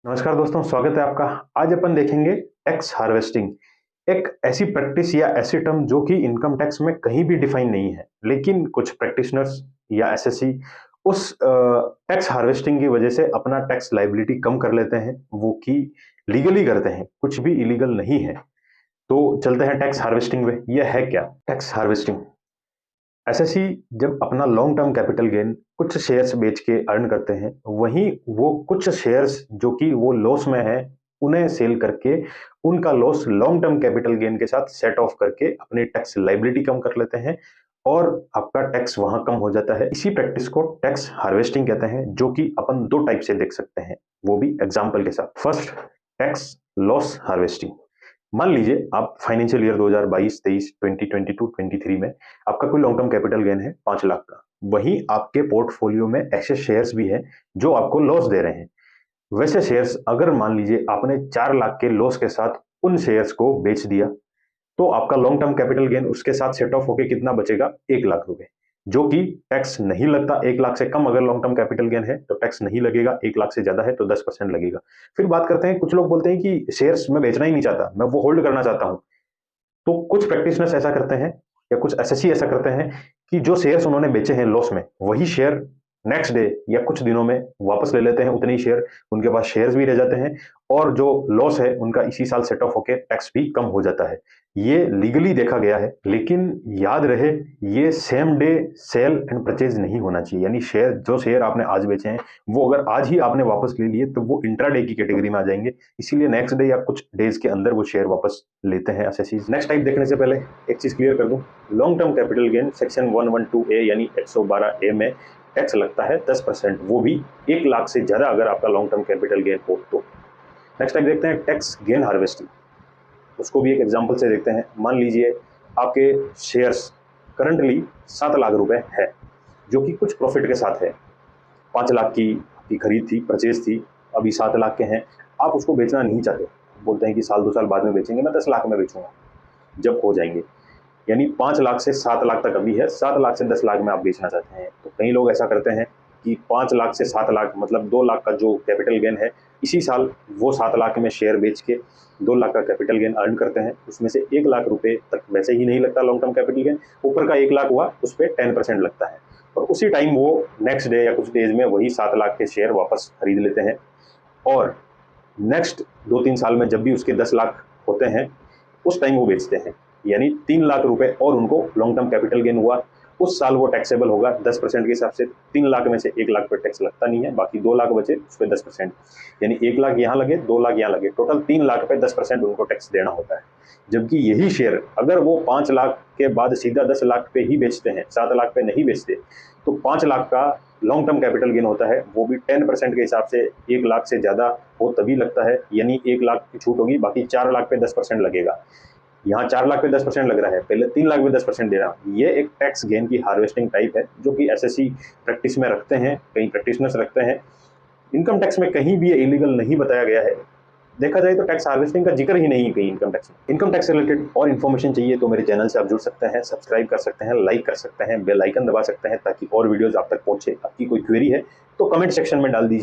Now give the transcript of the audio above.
नमस्कार दोस्तों, स्वागत है आपका। आज अपन देखेंगे टैक्स हार्वेस्टिंग। एक ऐसी प्रैक्टिस या ऐसी टर्म जो कि इनकम टैक्स में कहीं भी डिफाइन नहीं है, लेकिन कुछ प्रैक्टिशनर्स या एसएससी उस टैक्स हार्वेस्टिंग की वजह से अपना टैक्स लाइबिलिटी कम कर लेते हैं, वो कि लीगली करते हैं, कुछ भी इलीगल नहीं है। तो चलते हैं टैक्स हार्वेस्टिंग में। यह है क्या टैक्स हार्वेस्टिंग? एसएससी जब अपना लॉन्ग टर्म कैपिटल गेन कुछ शेयर्स बेच के अर्न करते हैं, वहीं वो कुछ शेयर्स जो कि वो लॉस में है, उन्हें सेल करके उनका loss long term capital gain के साथ सेट ऑफ करके अपनी टैक्स लाइबिलिटी कम कर लेते हैं और आपका टैक्स वहां कम हो जाता है। इसी प्रैक्टिस को टैक्स हार्वेस्टिंग कहते हैं, जो कि अपन दो टाइप से देख सकते हैं, वो भी एग्जाम्पल के साथ। First, tax loss harvesting. मान लीजिए आप फाइनेंशियल ईयर 2022-23, 2022-23 में आपका कोई लॉन्ग टर्म कैपिटल गेन है 5 लाख का। वहीं आपके पोर्टफोलियो में ऐसे शेयर्स भी हैं जो आपको लॉस दे रहे हैं। वैसे शेयर्स अगर मान लीजिए आपने 4 लाख के लॉस के साथ उन शेयर्स को बेच दिया, तो आपका लॉन्ग टर्म कैपिटल गेन उसके साथ सेट ऑफ होकर कितना बचेगा? 1 लाख रुपए, जो कि टैक्स नहीं लगता। 1 लाख से कम अगर लॉन्ग टर्म कैपिटल गेन है तो टैक्स नहीं लगेगा, 1 लाख से ज्यादा है तो 10% लगेगा। फिर बात करते हैं, कुछ लोग बोलते हैं कि शेयर्स मैं बेचना ही नहीं चाहता, मैं वो होल्ड करना चाहता हूं। तो कुछ प्रैक्टिशनर्स ऐसा करते हैं या कुछ एसएससी ऐसा करते हैं कि जो शेयर्स उन्होंने बेचे हैं लॉस में, वही शेयर नेक्स्ट डे या कुछ दिनों में वापस ले लेते हैं। उतने ही शेयर, उनके पास शेयर्स भी रह जाते हैं और जो लॉस है उनका इसी साल सेट ऑफ होकर टैक्स भी कम हो जाता है। ये लीगली देखा गया है, लेकिन याद रहे ये same day sale and purchase नहीं होना चाहिए। यानी शेयर आपने आज बेचे हैं, वो अगर आज ही आपने वापस ले लिए तो वो इंट्राडे की कैटेगरी में आ जाएंगे। इसीलिए नेक्स्ट डे या कुछ डेज के अंदर वो शेयर वापस लेते हैं एसएससी। नेक्स्ट टाइप देखने से पहले एक चीज क्लियर कर दूं, long term capital gain section 112A यानी 112A में टैक्स लगता है 10%, वो भी 1 लाख से ज्यादा अगर आपका लॉन्ग टर्म कैपिटल गेन हो तो। नेक्स्ट टाइप देखते हैं टैक्स गेन हार्वेस्टिंग। उसको भी एक एग्जांपल से देखते हैं। मान लीजिए आपके शेयर्स करंटली 7 लाख रुपए है, जो कि कुछ प्रॉफिट के साथ है। 5 लाख की खरीद थी, परचेज थी, अभी 7 लाख के हैं। आप उसको बेचना नहीं चाहते, बोलते हैं कि साल 2 साल बाद में बेचेंगे, मैं 10 लाख में बेचूंगा जब हो जाएंगे। यानी 5 लाख से 7 लाख तक अभी है, 7 लाख से 10 लाख में आप बेचना चाहते हैं। तो कई लोग ऐसा करते हैं कि 5 लाख से 7 लाख मतलब 2 लाख का जो कैपिटल गेन है, इसी साल वो 7 लाख में शेयर बेच के 2 लाख का कैपिटल गेन अर्न करते हैं। उसमें से 1 लाख रुपए तक वैसे ही नहीं लगता लॉन्ग टर्म कैपिटल गेन, ऊपर का 1 लाख हुआ उस पर 10% लगता है। और उसी टाइम वो नेक्स्ट डे या कुछ डेज में वही 7 लाख के शेयर वापस खरीद लेते हैं और नेक्स्ट 2-3 साल में जब भी उसके 10 लाख होते हैं, उस टाइम वो बेचते हैं। यानी 3 लाख रुपए और उनको लॉन्ग टर्म कैपिटल गेन हुआ। उस साल वो टैक्सेबल होगा 10% के हिसाब से। 3 लाख में से 1 लाख पे टैक्स लगता नहीं है, बाकी 2 लाख बचे उस पर 10%। यानी 1 लाख यहाँ लगे, 2 लाख यहाँ लगे, टोटल 3 लाख पे 10% उनको टैक्स देना होता है। जबकि यही शेयर अगर वो 5 लाख के बाद सीधा 10 लाख पे ही बेचते हैं, 7 लाख पे नहीं बेचते, तो 5 लाख का लॉन्ग टर्म कैपिटल गेन होता है, वो भी 10% के हिसाब से 1 लाख से ज्यादा हो तभी लगता है। यानी 1 लाख की छूट होगी, बाकी 4 लाख पे 10% लगेगा। यहाँ 4 लाख पे 10% लग रहा है, पहले 3 लाख पे 10% देना। ये एक टैक्स गेन की हार्वेस्टिंग टाइप है, जो कि एसएससी प्रैक्टिस में रखते हैं, कई प्रैक्टिशनर्स रखते हैं। इनकम टैक्स में कहीं भी ये इलीगल नहीं बताया गया है। देखा जाए तो टैक्स हार्वेस्टिंग का जिक्र ही नहीं है कहीं इनकम टैक्स में। इनकम टैक्स से रिलेटेड और इन्फॉर्मेशन चाहिए तो मेरे चैनल से आप जुड़ सकते हैं, सब्सक्राइब कर सकते हैं, लाइक कर सकते हैं, बेल आइकन दबा सकते हैं ताकि और वीडियोज आप तक पहुंचे। आपकी कोई क्वेरी है तो कमेंट सेक्शन में डाल दीजिए।